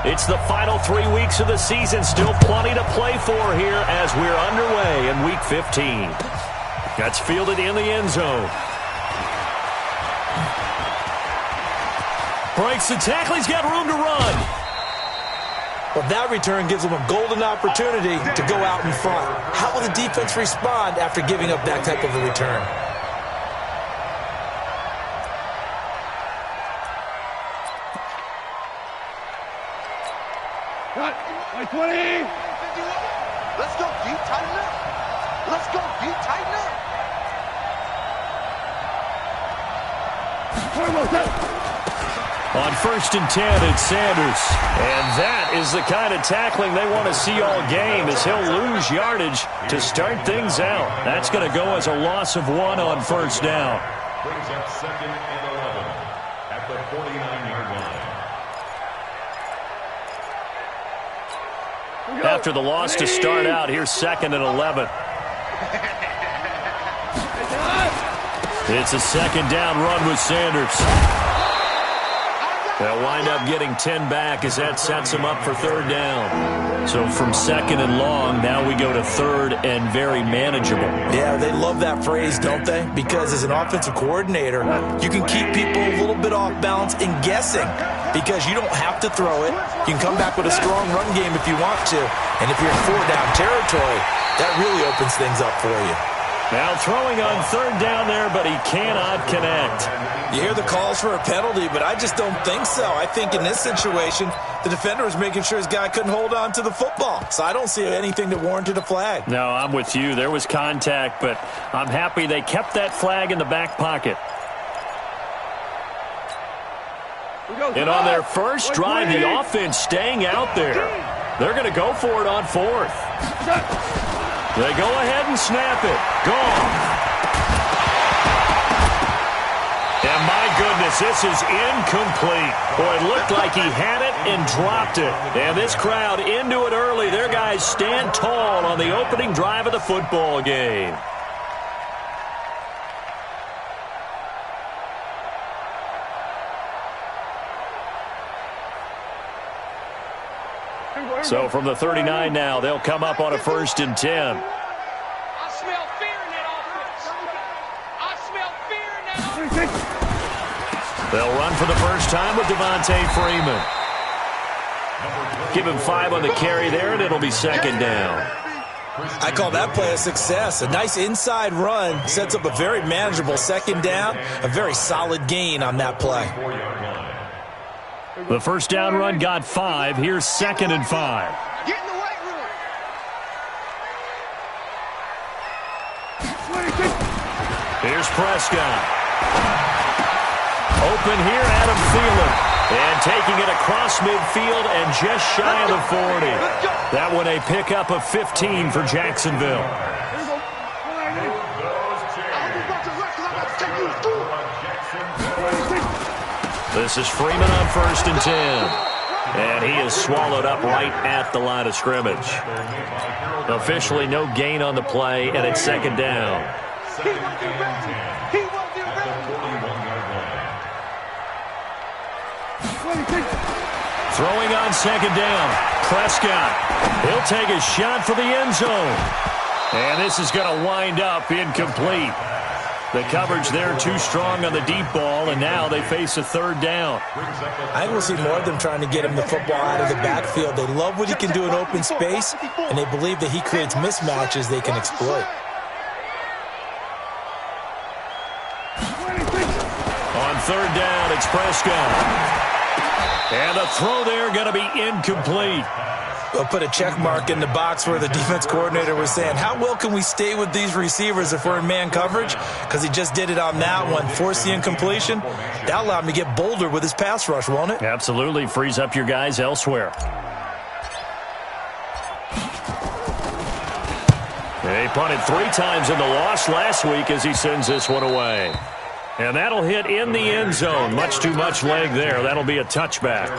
It's the final 3 weeks of the season. Still plenty to play for here as we're underway in Week 15. That's fielded in the end zone. Breaks the tackle. He's got room to run. Well, that return gives them a golden opportunity to go out in front. How will the defense respond after giving up that type of a return? Like 20. Let's go deep, tighten up. Let's go deep, tighten up. On 1st and 10, it's Sanders. And that is the kind of tackling they want to see all game, as he'll lose yardage to start things out. That's going to go as a loss of 1 on 1st down. Brings up 2nd and 11 at the 49-yard line. After the loss to start out, here's 2nd and 11. It's a 2nd down run with Sanders. They'll wind up getting 10 back as that sets them up for 3rd down. So from 2nd and long, now we go to 3rd and very manageable. Yeah, they love that phrase, don't they? Because as an offensive coordinator, you can keep people a little bit off balance and guessing because you don't have to throw it. You can come back with a strong run game if you want to. And if you're in 4-down territory, that really opens things up for you. Now throwing on 3rd down there, but he cannot connect. You hear the calls for a penalty, but I just don't think so. I think in this situation, the defender was making sure his guy couldn't hold on to the football. So I don't see anything that warranted a flag. No, I'm with you. There was contact, but I'm happy they kept that flag in the back pocket. And on their first drive, the offense staying out there. They're going to go for it on 4th. They go ahead and snap it. Gone. And my goodness, this is incomplete. Boy, it looked like he had it and dropped it. And this crowd into it early. Their guys stand tall on the opening drive of the football game. So from the 39 now, they'll come up on a 1st and 10. I smell fear in that offense. I smell fear in that offense. They'll run for the first time with Devontae Freeman. Give him 5 on the carry there, and it'll be 2nd down. I call that play a success. A nice inside run sets up a very manageable 2nd down, a very solid gain on that play. The first down run got 5. Here's 2nd and 5. Get in the weight room. Here's Prescott. Open here, Adam Thielen. And taking it across midfield and just shy of the 40. That one a pickup of 15 for Jacksonville. This is Freeman on 1st and 10. And he is swallowed up right at the line of scrimmage. Officially no gain on the play, and it's 2nd down. Throwing on 2nd down. Prescott. He'll take a shot for the end zone. And this is going to wind up incomplete. The coverage there too strong on the deep ball, and now they face a 3rd down. I think we'll see more of them trying to get him the football out of the backfield. They love what he can do in open space, and they believe that he creates mismatches they can exploit. On 3rd down, it's Prescott. And the throw there going to be incomplete. They'll put a check mark in the box where the defense coordinator was saying, how well can we stay with these receivers if we're in man coverage? Because he just did it on that one, forced the incompletion. That allowed him to get bolder with his pass rush, won't it? Absolutely. Frees up your guys elsewhere. He punted 3 times in the loss last week as he sends this one away. And that'll hit in the end zone. Much too much leg there. That'll be a touchback.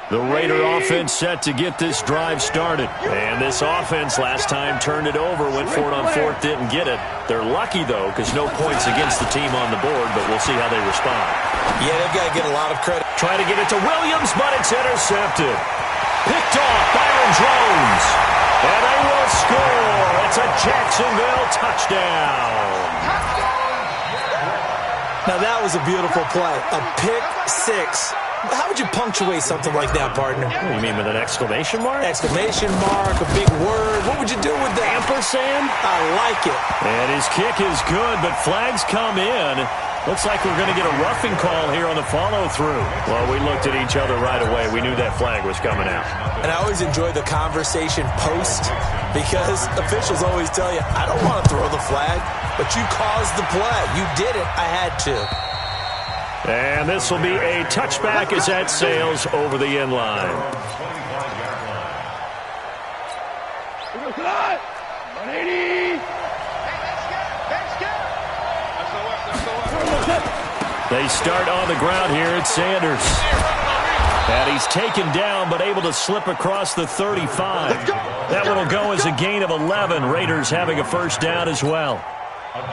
The Raider offense set to get this drive started. And this offense last time turned it over, went for it on fourth, didn't get it. They're lucky, though, because no points against the team on the board, but we'll see how they respond. Yeah, they've got to get a lot of credit. Trying to get it to Williams, but it's intercepted. Picked off Byron Jones. And they will score. It's a Jacksonville touchdown. Now, that was a beautiful play. A pick six. How would you punctuate something like that, partner? You mean with an exclamation mark? Exclamation mark, a big word. What would you do with that? Ampersand? I like it. And his kick is good, but flags come in. Looks like we're going to get a roughing call here on the follow-through. Well, we looked at each other right away. We knew that flag was coming out. And I always enjoy the conversation post because officials always tell you, I don't want to throw the flag, but you caused the play. You did it. I had to. And this will be a touchback as that sails over the end line. They start on the ground here at Sanders. And he's taken down but able to slip across the 35. That one will go as a gain of 11. Raiders having a first down as well.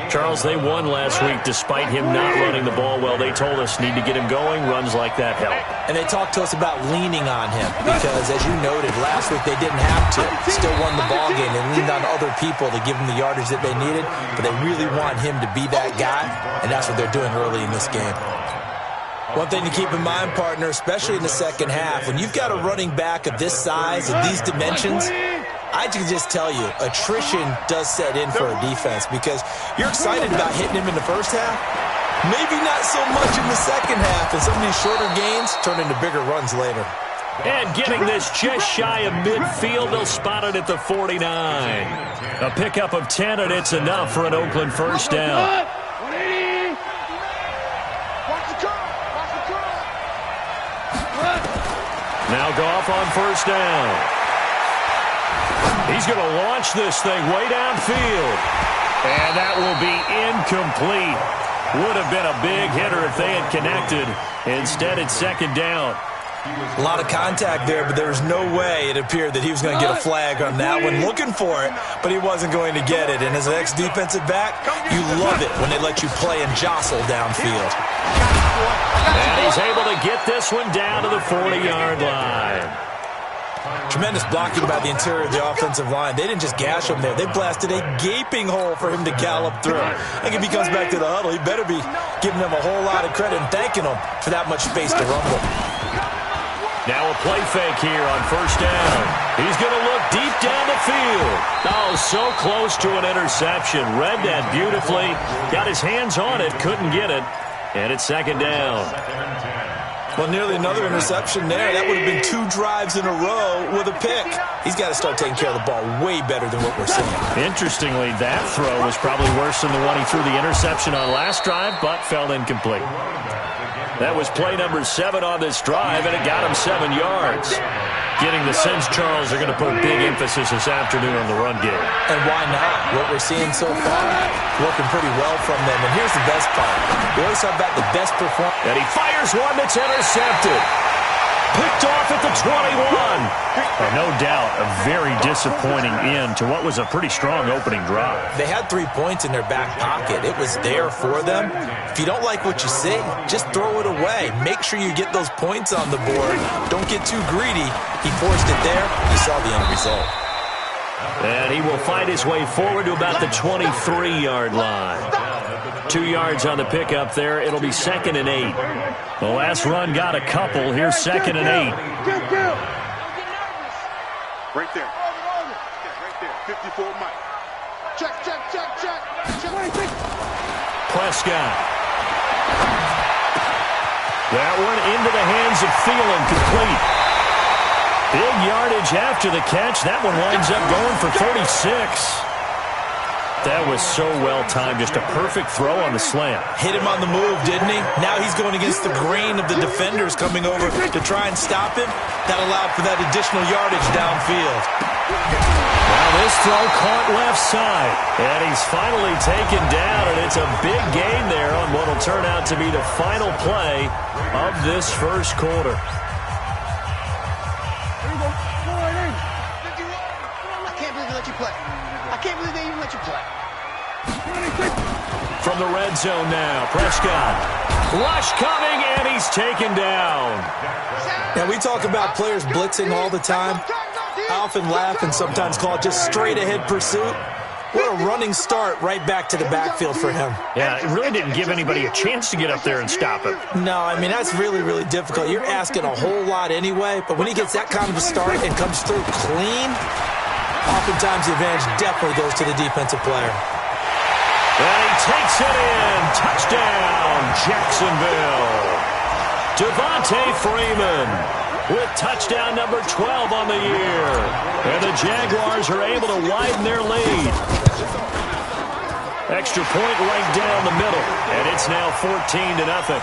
Charles, they won last week despite him not running the ball well. They told us need to get him going. Runs like that help. And they talked to us about leaning on him because, as you noted, last week they didn't have to. Still won the ball game. They leaned on other people to give them the yardage that they needed, but they really want him to be that guy, and that's what they're doing early in this game. One thing to keep in mind, partner, especially in the second half, when you've got a running back of this size and these dimensions, I can just tell you, attrition does set in for a defense because you're excited about hitting him in the first half. Maybe not so much in the second half, and some of these shorter gains turn into bigger runs later. And getting this just shy of midfield, they'll spot it at the 49. A pickup of 10, and it's enough for an Oakland first down. Now Goff on first down. He's going to launch this thing way downfield. And that will be incomplete. Would have been a big hitter if they had connected. Instead, it's second down. A lot of contact there, but there was no way it appeared that he was going to get a flag on that one. Looking for it, but he wasn't going to get it. And as an ex-defensive back, you love it when they let you play and jostle downfield. And he's able to get this one down to the 40-yard line. Tremendous blocking by the interior of the offensive line. They didn't just gash him there. They blasted a gaping hole for him to gallop through. I think if he comes back to the huddle, he better be giving them a whole lot of credit and thanking them for that much space to rumble. Now a play fake here on first down. He's going to look deep down the field. Oh, so close to an interception. Read that beautifully. Got his hands on it, couldn't get it. And it's second down. Well, nearly another interception there. That would have been 2 drives in a row with a pick. He's got to start taking care of the ball way better than what we're seeing. Interestingly, that throw was probably worse than the one he threw the interception on last drive, but fell incomplete. That was play number 7 on this drive, and it got him 7 yards. Getting the sense Charles are going to put big emphasis this afternoon on the run game. And why not? What we're seeing so far, working pretty well from them. And here's the best part. We always talk about the best performance. And he fires one that's intercepted. Picked off at the 21. No doubt a very disappointing end to what was a pretty strong opening drive. They had 3 points in their back pocket. It was there for them. If you don't like what you see, just throw it away. Make sure you get those points on the board. Don't get too greedy. He forced it there. You saw the end result. And he will find his way forward to about the 23-yard line. 2 yards on the pickup there. It'll be 2nd and 8. The last run got a couple. Here's 2nd and 8. Right there. Right there. 54 Mike. Check. Prescott. That one into the hands of Thielen, complete. Big yardage after the catch. That one winds up going for 36. That was so well-timed. Just a perfect throw on the slant. Hit him on the move, didn't he? Now he's going against the grain of the defenders coming over to try and stop him. That allowed for that additional yardage downfield. Now this throw caught left side. And he's finally taken down, and it's a big gain there on what will turn out to be the final play of this first quarter. play. I can't believe they even let you play. From the red zone now, Prescott. Rush coming, and he's taken down. Now, we talk about players blitzing all the time. I often laugh and sometimes call it just straight-ahead pursuit. What a running start right back to the backfield for him. Yeah, it really didn't give anybody a chance to get up there and stop him. No, I mean, that's really, really difficult. You're asking a whole lot anyway, but when he gets that kind of a start and comes through clean, oftentimes the advantage definitely goes to the defensive player. And he takes it in. Touchdown, Jacksonville. Devontae Freeman with touchdown number 12 on the year. And the Jaguars are able to widen their lead. Extra point right down the middle. And it's now 14-0.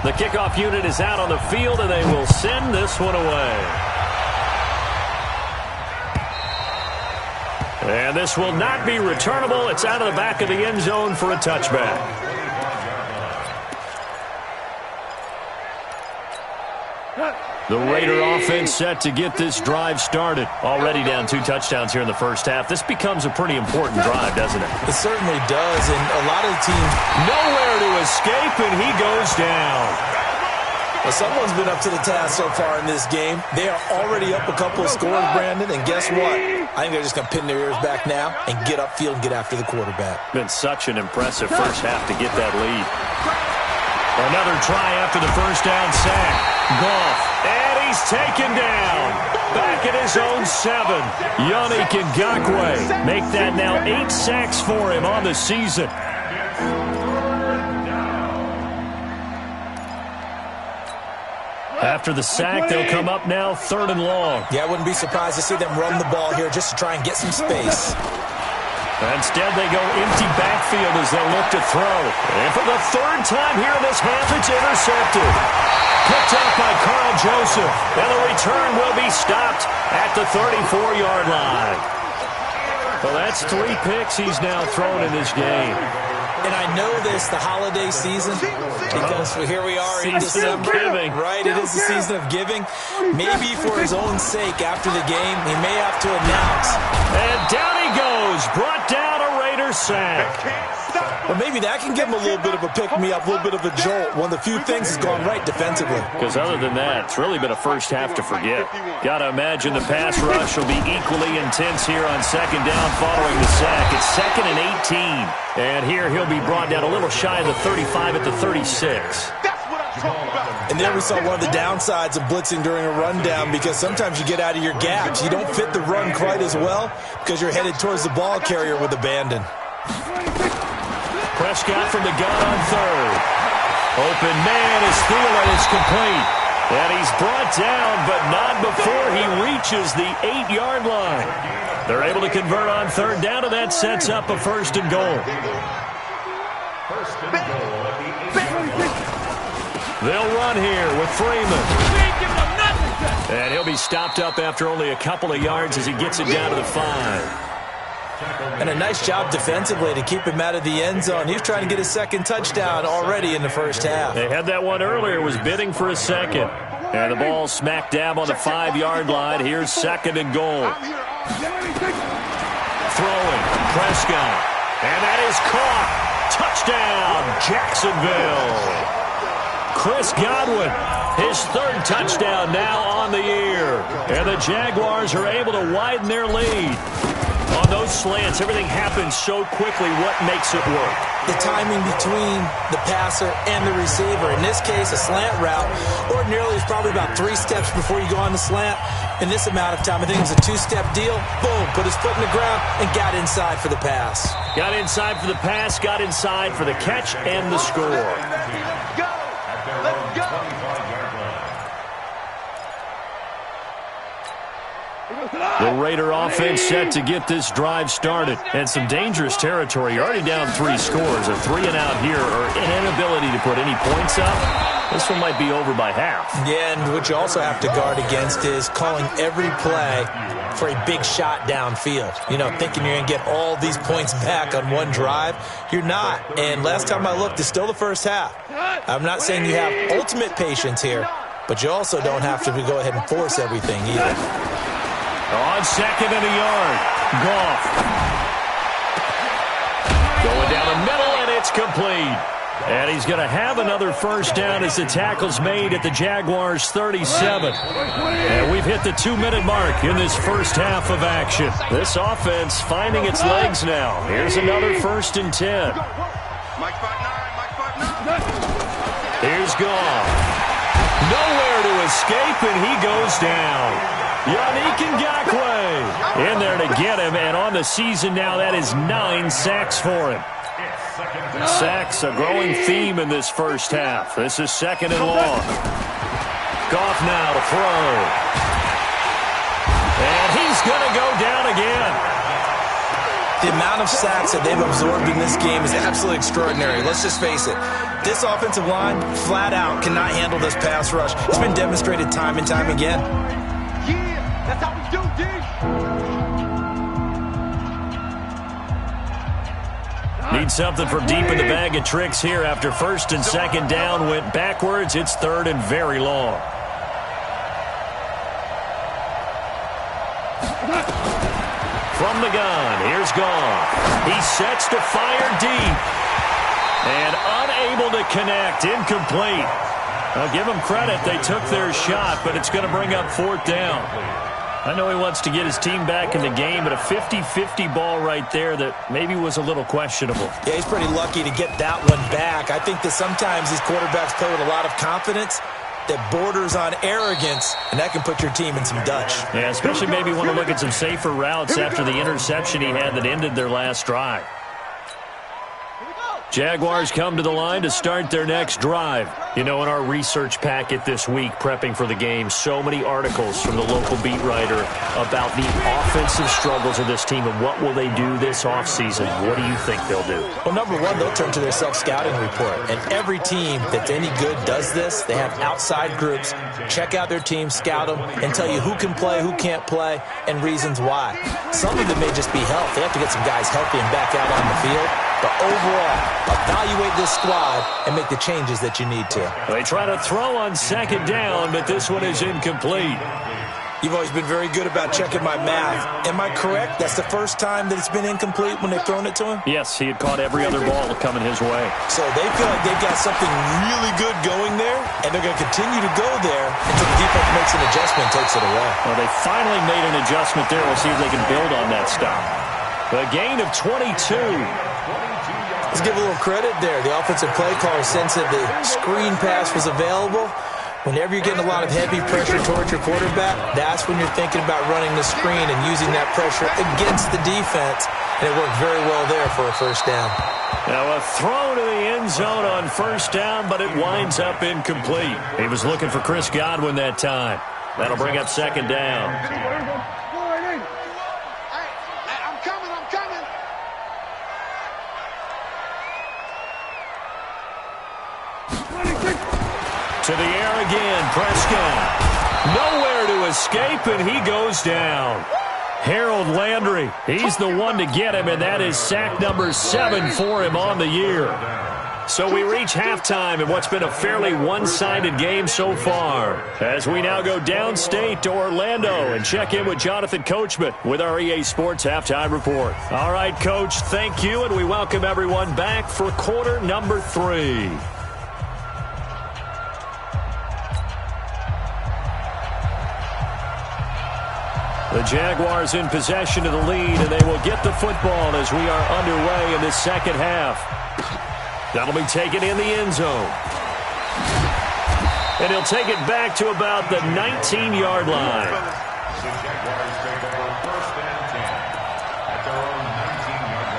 The kickoff unit is out on the field, and they will send this one away. And this will not be returnable. It's out of the back of the end zone for a touchback. The Raider offense set to get this drive started. Already down 2 touchdowns here in the first half. This becomes a pretty important drive, doesn't it? It certainly does, and a lot of the teams... Nowhere to escape, and he goes down. Well, someone's been up to the task so far in this game. They are already up a couple of scores, Brandon, and guess what? I think they're just going to pin their ears back now and get upfield and get after the quarterback. Been such an impressive first half to get that lead. Another try after the first down sack. Goff, and he's taken down. Back at his own 7. Yannick Ngakoue make that now 8 sacks for him on the season. After the sack, they'll come up now 3rd and long. Yeah, I wouldn't be surprised to see them run the ball here just to try and get some space. Instead, they go empty backfield as they look to throw. And for the 3rd time here in this half, it's intercepted. Picked up by Carl Joseph. And the return will be stopped at the 34-yard line. Well, that's 3 picks he's now thrown in this game. And I know this, the holiday season, because here we are in December, right? It is the season of giving. Maybe for his own sake, after the game, he may have to announce. And down he goes, brought down a Raider sack. But maybe that can give him a little bit of a pick-me-up, a little bit of a jolt. One of the few things has gone right defensively. Because other than that, it's really been a first half to forget. Got to imagine the pass rush will be equally intense here on 2nd down following the sack. It's 2nd and 18. And here he'll be brought down a little shy of the 35 at the 36. And there we saw one of the downsides of blitzing during a rundown, because sometimes you get out of your gaps. You don't fit the run quite as well because you're headed towards the ball carrier with abandon. Prescott from the gun on 3rd. Open man is Thielen. It's complete. And he's brought down, but not before he reaches the 8-yard line. They're able to convert on 3rd down, and that sets up a 1st and goal. They'll run here with Freeman. And he'll be stopped up after only a couple of yards as he gets it down to the 5. And a nice job defensively to keep him out of the end zone. He was trying to get his 2nd touchdown already in the first half. They had that one earlier, was bidding for a 2nd. And the ball smack dab on the 5-yard line. Here's 2nd and goal. Throwing, Prescott. And that is caught. Touchdown, Jacksonville. Chris Godwin, his 3rd touchdown now on the year. And the Jaguars are able to widen their lead. On those slants, everything happens so quickly. What makes it work? The timing between the passer and the receiver. In this case, a slant route ordinarily is probably about 3 steps before you go on the slant. In this amount of time, I think it was a 2-step deal. Boom, put his foot in the ground and got inside for the pass. Got inside for the pass, got inside for the catch and the score. Go! Let's go! The Raider offense set to get this drive started. And some dangerous territory. You're already down 3 scores. A 3-and-out here, or an inability to put any points up. This one might be over by half. Yeah, and what you also have to guard against is calling every play for a big shot downfield. You know, thinking you're going to get all these points back on one drive. You're not. And last time I looked, it's still the first half. I'm not saying you have ultimate patience here, but you also don't have to go ahead and force everything either. On second and a yard, Goff. Going down the middle, and it's complete. And he's going to have another first down as the tackle's made at the Jaguars' 37. And we've hit the 2-minute mark in this first half of action. This offense finding its legs now. Here's another 1st and 10. Here's Goff. Nowhere to escape, and he goes down. Yannick Ngakoue in there to get him, and on the season now, that is 9 sacks for him. Sacks, a growing theme in this first half. This is 2nd and long. Goff now to throw. And he's going to go down again. The amount of sacks that they've absorbed in this game is absolutely extraordinary. Let's just face it. This offensive line, flat out, cannot handle this pass rush. It's been demonstrated time and time again. Yeah, that's how we do, D. Need something from deep in the bag of tricks here after 1st and 2nd down. Went backwards. It's 3rd and very long. From the gun, here's Goff. He sets to fire deep. And unable to connect. Incomplete. I'll give him credit. They took their shot, but it's going to bring up 4th down. I know he wants to get his team back in the game, but a 50-50 ball right there that maybe was a little questionable. Yeah, he's pretty lucky to get that one back. I think that sometimes these quarterbacks play with a lot of confidence that borders on arrogance, and that can put your team in some Dutch. Yeah, especially maybe want to look at some safer routes after the interception he had that ended their last drive. Jaguars come to the line to start their next drive. You know, in our research packet this week, prepping for the game, so many articles from the local beat writer about the offensive struggles of this team and what will they do this offseason. What do you think they'll do? Well, number one, they'll turn to their self-scouting report. And every team that's any good does this. They have outside groups, check out their team, scout them, and tell you who can play, who can't play, and reasons why. Some of it may just be health. They have to get some guys healthy and back out on the field. But overall, evaluate this squad and make the changes that you need to. They try to throw on 2nd down, but this one is incomplete. You've always been very good about checking my math. Am I correct? That's the first time that it's been incomplete when they've thrown it to him? Yes, he had caught every other ball coming his way. So they feel like they've got something really good going there, and they're going to continue to go there until the defense makes an adjustment and takes it away. Well, they finally made an adjustment there. We'll see if they can build on that stop. A gain of 22. Let's give a little credit there. The offensive play caller sensed that the screen pass was available. Whenever you're getting a lot of heavy pressure towards your quarterback, that's when you're thinking about running the screen and using that pressure against the defense. And it worked very well there for a first down. Now a throw to the end zone on 1st down, but it winds up incomplete. He was looking for Chris Godwin that time. That'll bring up 2nd down. To the air again, Prescott. Nowhere to escape, and he goes down. Harold Landry, he's the one to get him, and that is sack number 7 for him on the year. So we reach halftime in what's been a fairly one-sided game so far, as we now go downstate to Orlando and check in with Jonathan Coachman with our EA Sports Halftime Report. All right, Coach, thank you, and we welcome everyone back for quarter number 3. The Jaguars in possession of the lead, and they will get the football as we are underway in this 2nd half. That'll be taken in the end zone. And he'll take it back to about the 19-yard line. The Jaguars take over 1st and 10 at their own 19-yard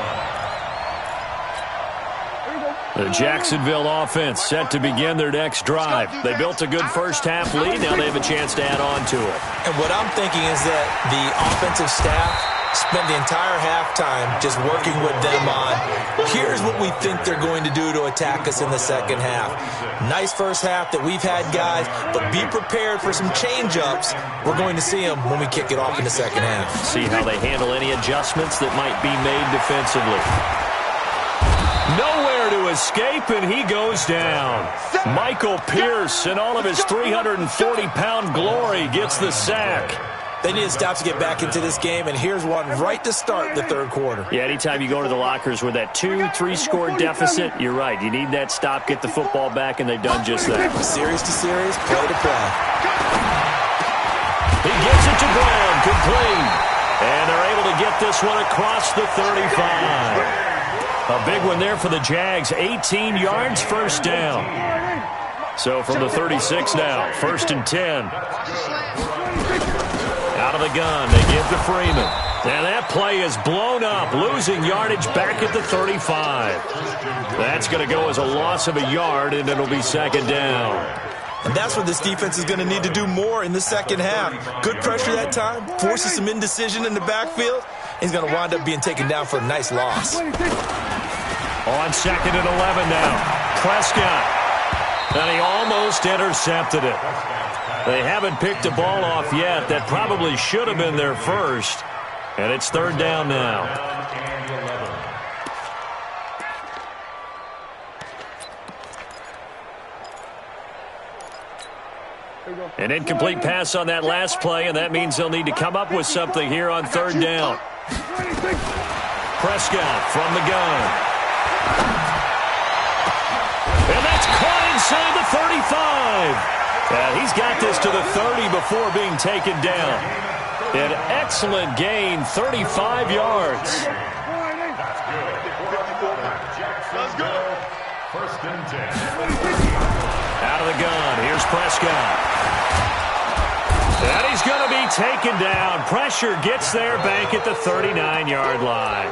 line. The Jacksonville offense set to begin their next drive. They built a good first-half lead. Now they have a chance to add on to it. And what I'm thinking is that the offensive staff spent the entire halftime just working with them on, here's what we think they're going to do to attack us in the second half. Nice first half that we've had, guys, but be prepared for some change-ups. We're going to see them when we kick it off in the second half. See how they handle any adjustments that might be made defensively. Nowhere to escape, and he goes down. Michael Pierce, in all of his 340-pound glory, gets the sack. They need to stop to get back into this game, and here's one right to start the third quarter. Yeah, anytime you go to the lockers with that 2-3-score deficit, you're right. You need that stop, get the football back, and they've done just that. Series to series, play to play. He gets it to Brown, complete. And they're able to get this one across the 35. A big one there for the Jags. 18 yards, first down. So from the 36 now, 1st and 10. Out of the gun, they give to Freeman. And that play is blown up, losing yardage back at the 35. That's going to go as a loss of a yard, and it'll be 2nd down. And that's what this defense is going to need to do more in the second half. Good pressure that time, forces some indecision in the backfield. He's going to wind up being taken down for a nice loss. On 2nd and 11 now, Prescott. And he almost intercepted it. They haven't picked a ball off yet. That probably should have been their first. And it's 3rd down now. An incomplete pass on that last play, and that means they'll need to come up with something here on 3rd down. Prescott from the gun. And that's caught inside the 35. And he's got this to the 30 before being taken down. An excellent gain, 35 yards. Let's go. 1st and 10. Out of the gun, here's Prescott. And he's going to be taken down. Pressure gets there back at the 39-yard line.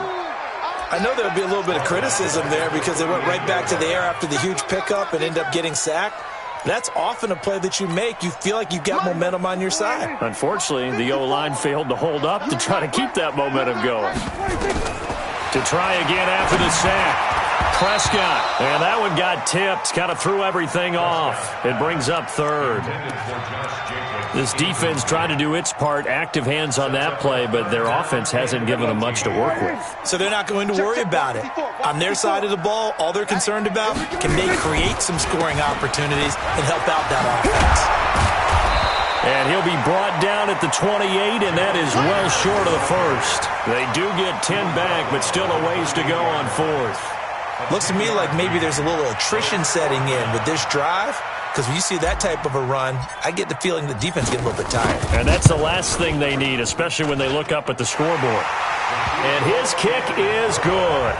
I know there'll be a little bit of criticism there because they went right back to the air after the huge pickup and end up getting sacked. That's often a play that you make. You feel like you've got momentum on your side. Unfortunately, the O-line failed to hold up to try to keep that momentum going. To try again after the sack. Prescott. And that one got tipped. Kind of threw everything off. It brings up 3rd. This defense tried to do its part, active hands on that play, but their offense hasn't given them much to work with. So they're not going to worry about it. On their side of the ball, all they're concerned about, can they create some scoring opportunities and help out that offense? And he'll be brought down at the 28, and that is well short of the first. They do get 10 back, but still a ways to go on 4th. Looks to me like maybe there's a little attrition setting in with this drive. Because when you see that type of a run, I get the feeling the defense gets a little bit tired. And that's the last thing they need, especially when they look up at the scoreboard. And his kick is good.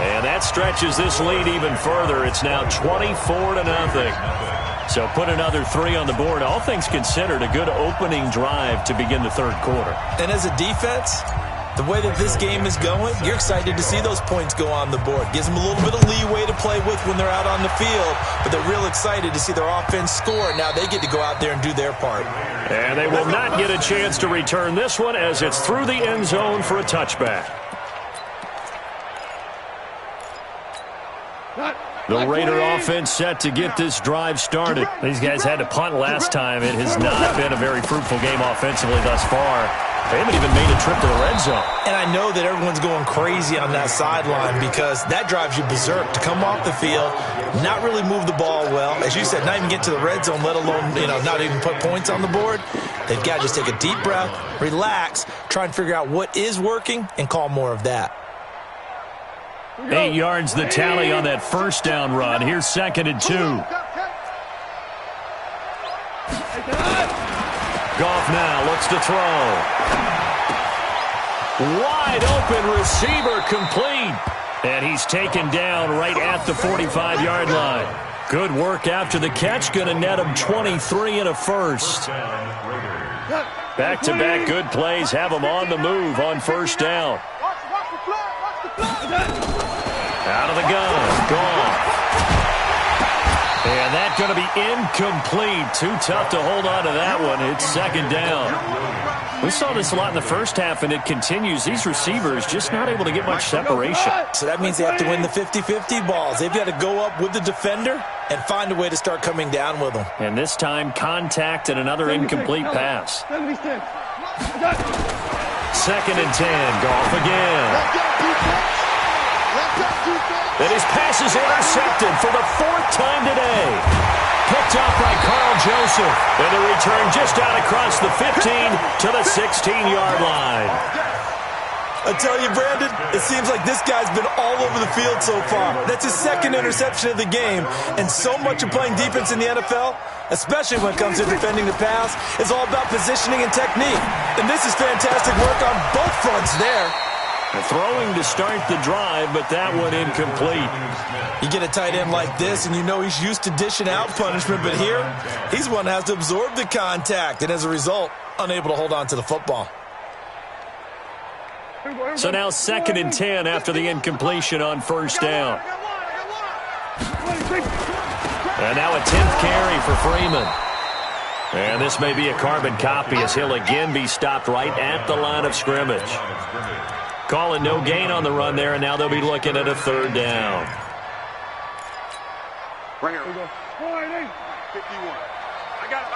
And that stretches this lead even further. It's now 24-0. So put another 3 on the board. All things considered, a good opening drive to begin the 3rd quarter. And as a defense, the way that this game is going, you're excited to see those points go on the board. Gives them a little bit of leeway to play with when they're out on the field, but they're real excited to see their offense score. Now they get to go out there and do their part. And they will not get a chance to return this one as it's through the end zone for a touchback. The Raider offense set to get this drive started. These guys had to punt last time. It has not been a very fruitful game offensively thus far. They haven't even made a trip to the red zone. And I know that everyone's going crazy on that sideline because that drives you berserk to come off the field, not really move the ball well. As you said, not even get to the red zone, let alone, not even put points on the board. They've got to just take a deep breath, relax, try and figure out what is working and call more of that. 8 yards the tally on that first down run. Here's 2nd and 2. Goff now looks to throw. Wide open receiver complete. And he's taken down right at the 45-yard line. Good work after the catch. Going to net him 23 and a first. Back-to-back good plays have him on the move on first down. Out of the gun. Gone. And that's going to be incomplete. Too tough to hold on to that one. It's second down. We saw this a lot in the first half, and it continues. These receivers just not able to get much separation. So that means they have to win the 50-50 balls. They've got to go up with the defender and find a way to start coming down with them. And this time, contact and another incomplete pass. Second and 10. Goff again. And his pass is intercepted for the fourth time today. Picked up by Carl Joseph. And the return just out across the 15 to the 16-yard line. I tell you, Brandon, it seems like this guy's been all over the field so far. That's his second interception of the game. And so much of playing defense in the NFL, especially when it comes to defending the pass, is all about positioning and technique. And this is fantastic work on both fronts there. Throwing to start the drive, but that one incomplete. You get a tight end like this, and you know he's used to dishing out punishment, but here, he's one that has to absorb the contact, and as a result, unable to hold on to the football. So now second and 10 after the incompletion on first down. And now a 10th carry for Freeman. And this may be a carbon copy as he'll again be stopped right at the line of scrimmage. Calling no gain on the run there, and now they'll be looking at a third down. Right here. 51. I got it.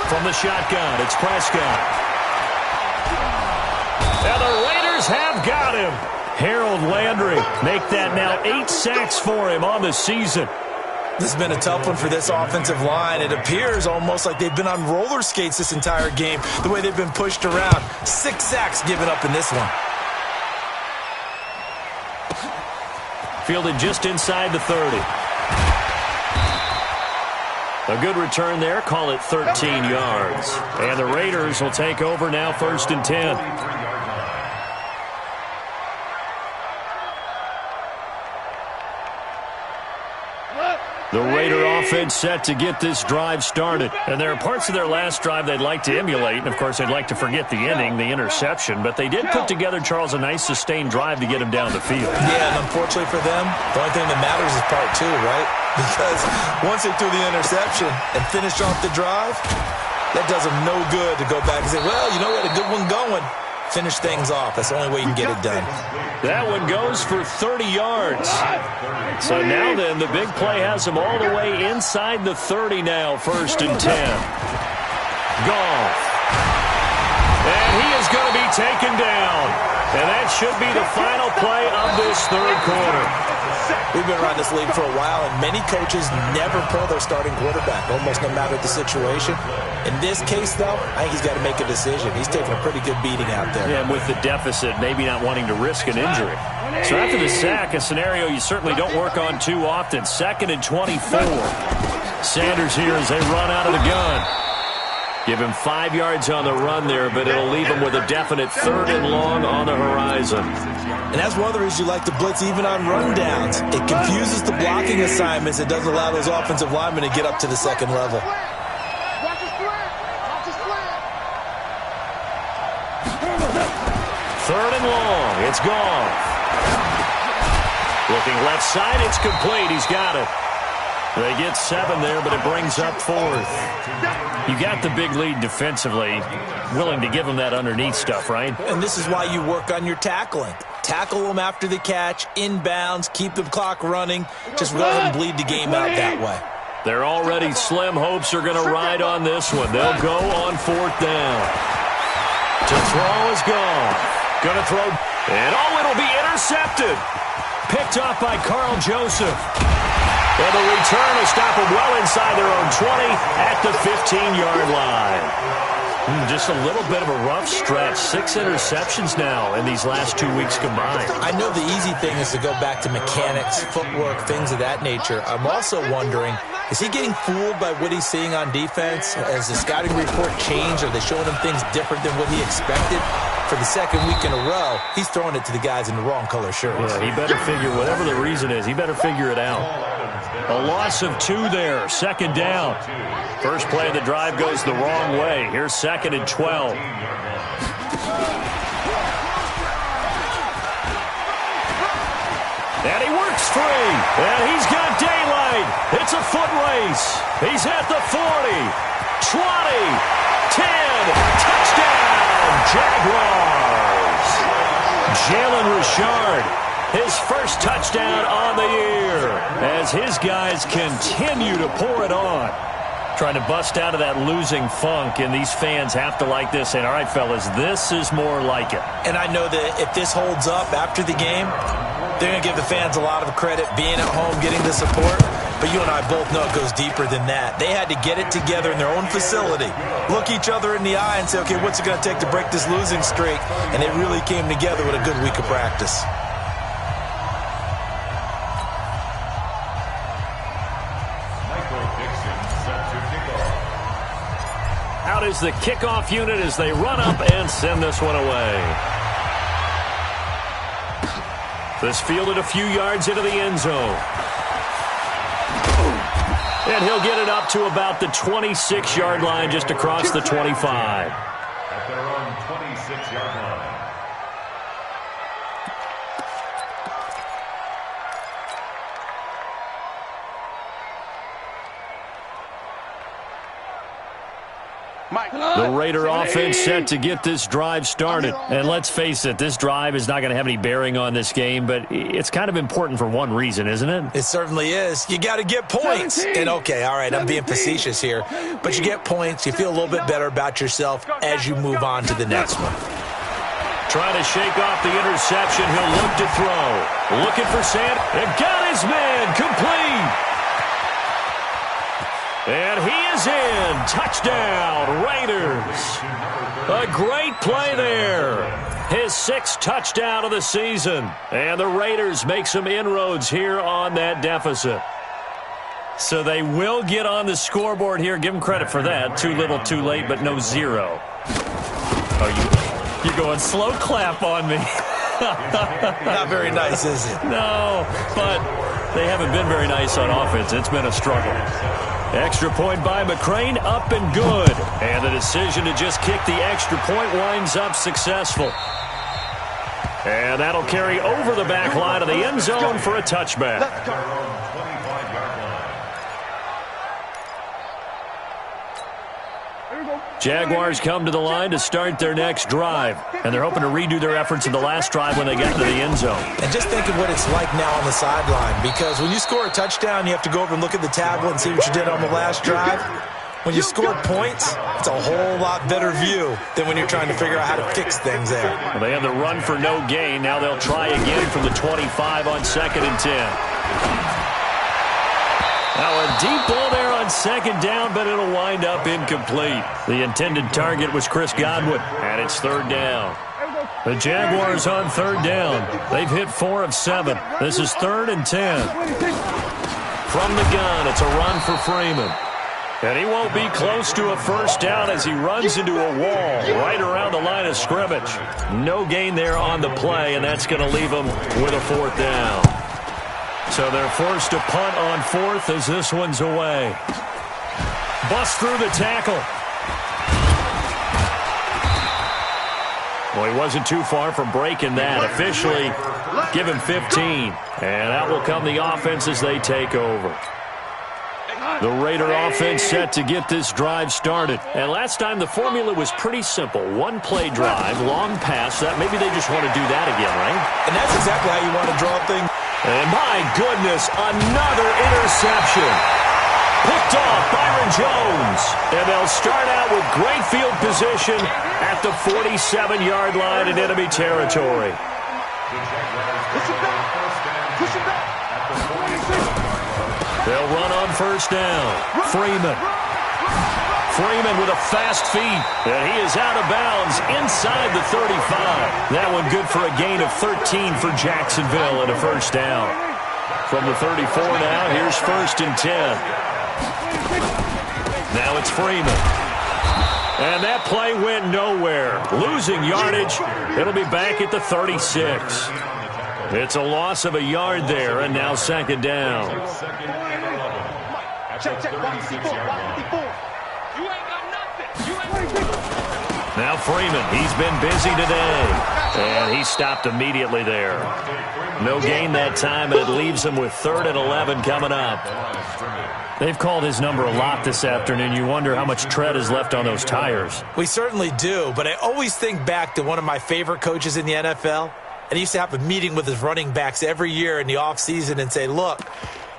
From the shotgun, it's Prescott. And the Raiders have got him. Harold Landry make that now 8 sacks for him on the season. This has been a tough one for this offensive line. It appears almost like they've been on roller skates this entire game, the way they've been pushed around. 6 sacks given up in this one. Fielded just inside the 30. A good return there. Call it 13 yards. And the Raiders will take over now, first and 10. The Raider offense set to get this drive started. And there are parts of their last drive they'd like to emulate. And, of course, they'd like to forget the inning, the interception. But they did put together, Charles, a nice sustained drive to get him down the field. Yeah, and unfortunately for them, the only thing that matters is part 2, right? Because once they threw the interception and finished off the drive, that does them no good to go back and say, well, you know, we had a good one going. Finish things off. That's the only way you can get it done. That one goes for 30 yards. So now then, the big play has him all the way inside the 30 now, first and 10. Goff. And he is going to be taken down. And that should be the final play of this third quarter. We've been around this league for a while, and many coaches never pull their starting quarterback, almost no matter the situation. In this case, though, I think he's got to make a decision. He's taking a pretty good beating out there. Yeah, and with the deficit, maybe not wanting to risk an injury. So after the sack, a scenario you certainly don't work on too often. Second and 24. Sanders here as they run out of the gun. Give him 5 yards on the run there, but it'll leave him with a definite third and long on the horizon. And that's one of the reasons you like to blitz even on rundowns. It confuses the blocking assignments. It doesn't allow those offensive linemen to get up to the second level. Third and long. It's gone. Looking left side. It's complete. He's got it. They get 7 there, but it brings up 4th. You got the big lead defensively. Willing to give them that underneath stuff, right? And this is why you work on your tackling. Tackle them after the catch, inbounds, keep the clock running. Just let them bleed the game out that way. Their already slim hopes are going to ride on this one. They'll go on 4th down. To throw is gone. Going to throw. And it'll be intercepted. Picked up by Carl Joseph. And the return will stop them well inside their own 20 at the 15-yard line. Just a little bit of a rough stretch. 6 interceptions now in these last 2 weeks combined. I know the easy thing is to go back to mechanics, footwork, things of that nature. I'm also wondering, is he getting fooled by what he's seeing on defense? Has the scouting report changed? Are they showing him things different than what he expected? For the second week in a row, he's throwing it to the guys in the wrong color shirts. Yeah, he better figure, whatever the reason is, he better figure it out. A loss of 2 there, second down. First play of the drive goes the wrong way. Here's second and 12. And he works free. And he's got daylight. It's a foot race. He's at the 40, 20, 10. Touchdown, Jaguars. Jalen Richard, his first touchdown on the year as his guys continue to pour it on. Trying to bust out of that losing funk, and these fans have to like this. And all right, fellas, this is more like it. And I know that if this holds up after the game, they're going to give the fans a lot of credit being at home, getting the support. But you and I both know it goes deeper than that. They had to get it together in their own facility, look each other in the eye and say, okay, what's it going to take to break this losing streak? And it really came together with a good week of practice. Out is the kickoff unit as they run up and send this one away. This fielded a few yards into the end zone. And he'll get it up to about the 26-yard line, just across the 25. At their own 26-yard line. The Raider offense set to get this drive started. And let's face it, this drive is not going to have any bearing on this game, but it's kind of important for one reason, isn't it? It certainly is. You got to get points. And okay, all right, I'm being facetious here, but you get points, you feel a little bit better about yourself as you move on to the next one. Trying to shake off the interception. He'll look to throw. Looking for Sand. And got his man complete. And he is in. Touchdown, Raiders. A great play there. His 6th touchdown of the season. And the Raiders make some inroads here on that deficit. So they will get on the scoreboard here. Give them credit for that. Too little, too late, but no 0. You're going slow clap on me. Not very nice, is it? No, but they haven't been very nice on offense. It's been a struggle. Extra point by McCrane, up and good. And the decision to just kick the extra point winds up successful. And that'll carry over the back line of the end zone for a touchback. Jaguars come to the line to start their next drive. And they're hoping to redo their efforts in the last drive when they got to the end zone. And just think of what it's like now on the sideline. Because when you score a touchdown, you have to go over and look at the tablet and see what you did on the last drive. When you score points, it's a whole lot better view than when you're trying to figure out how to fix things there. Well, they have the run for no gain. Now they'll try again from the 25 on 2nd and 10. Now a deep ball there on 2nd down, but it'll wind up incomplete. The intended target was Chris Godwin, and it's 3rd down. The Jaguars on 3rd down. They've hit 4 of 7. This is 3rd and 10. From the gun, it's a run for Freeman. And he won't be close to a 1st down as he runs into a wall right around the line of scrimmage. No gain there on the play, and that's going to leave him with a 4th down. So they're forced to punt on 4th as this one's away. Bust through the tackle. Well, he wasn't too far from breaking that. Officially, give him 15. And out will come the offense as they take over. The Raider offense set to get this drive started. And last time the formula was pretty simple. 1-play drive, long pass. That maybe they just want to do that again, right? And that's exactly how you want to draw things. And my goodness, another interception. Picked off Byron Jones. And they'll start out with great field position at the 47-yard line in enemy territory. Push it back. Push it back. They'll run on 1st down. Freeman with a fast feet. And he is out of bounds inside the 35. That one good for a gain of 13 for Jacksonville and a 1st down. From the 34 now, here's 1st and 10. Now it's Freeman. And that play went nowhere. Losing yardage. It'll be back at the 36. It's a loss of a yard there, and now 2nd down. Now Freeman, he's been busy today. And he stopped immediately there. No gain that time, and it leaves him with 3rd and 11 coming up. They've called his number a lot this afternoon. You wonder how much tread is left on those tires. We certainly do, but I always think back to one of my favorite coaches in the NFL. And he used to have a meeting with his running backs every year in the offseason and say, look,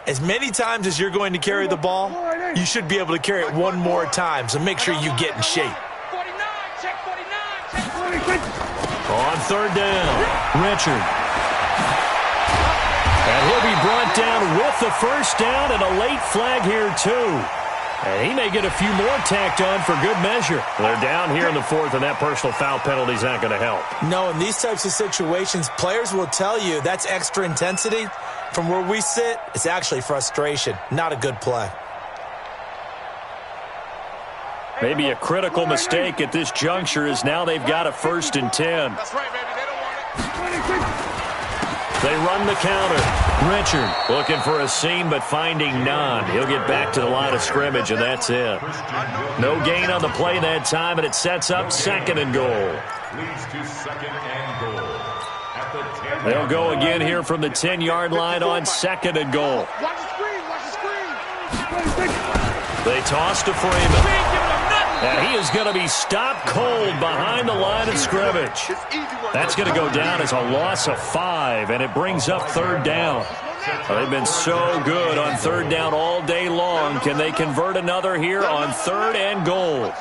as many times as you're going to carry the ball, you should be able to carry it one more time, so make sure you get in shape. 49, check 49, check 49. On 3rd down, Richard. And he'll be brought down with the first down and a late flag here, too. And he may get a few more tacked on for good measure. They're down here in the 4th, and that personal foul penalty is not going to help. No, in these types of situations, players will tell you that's extra intensity. From where we sit, it's actually frustration. Not a good play. Maybe a critical mistake at this juncture is now they've got a 1st and 10. That's right, baby. They don't want it. They run the counter. Richard looking for a seam, but finding none. He'll get back to the line of scrimmage, and that's it. No gain on the play that time, and it sets up 2nd and goal. Leads to 2nd and goal. At the 10. They'll go again here from the 10-yard line on 2nd and goal. Watch the screen. Watch the screen. They toss to Freeman. And he is going to be stopped cold behind the line of scrimmage. That's going to go down as a loss of 5, and it brings up 3rd down. They've been so good on 3rd down all day long. Can they convert another here on 3rd and goal?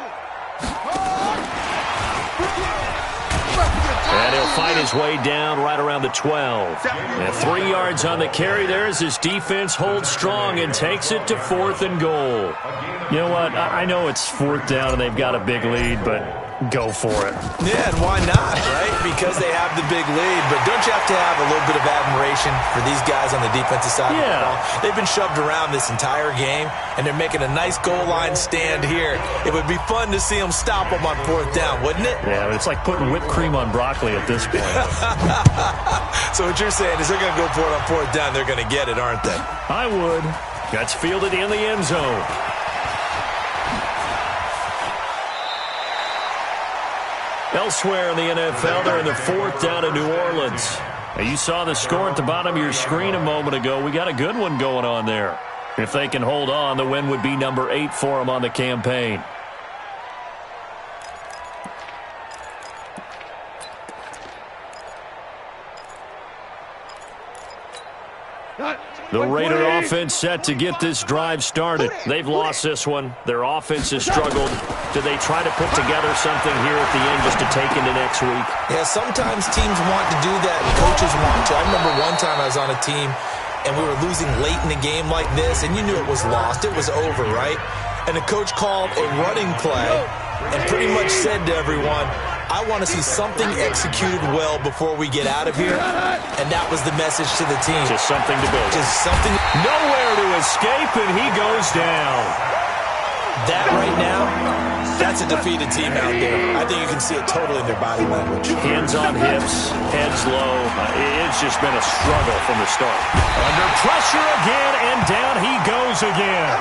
And he'll fight his way down right around the 12. And 3 yards on the carry there as his defense holds strong and takes it to 4th and goal. You know what? I know it's 4th down and they've got a big lead, but go for it. Yeah, and why not, right? Because they have the big lead. But don't you have to have a little bit of admiration for these guys on the defensive side of the ball? They've been shoved around this entire game, and they're making a nice goal line stand here. It would be fun to see them stop them on 4th down, wouldn't it? Yeah, it's like putting whipped cream on broccoli at this point. So what you're saying is they're going to go for it on 4th down. They're going to get it, aren't they? I would. That's fielded in the end zone. Elsewhere in the NFL, they're in the 4th down in New Orleans. Now, you saw the score at the bottom of your screen a moment ago. We got a good one going on there. If they can hold on, the win would be number 8 for them on the campaign. The Raider offense set to get this drive started. They've lost this one. Their offense has struggled. Do they try to put together something here at the end just to take into next week? Yeah, sometimes teams want to do that and coaches want to. I remember one time I was on a team and we were losing late in the game like this, and you knew it was lost. It was over, right? And the coach called a running play and pretty much said to everyone, I want to see something executed well before we get out of here. And that was the message to the team. Just something to build. Just something. Nowhere to escape, and he goes down. That right now, that's a defeated team out there. I think you can see it totally in their body language. Hands on hips, heads low. It's just been a struggle from the start. Under pressure again, and down he goes again.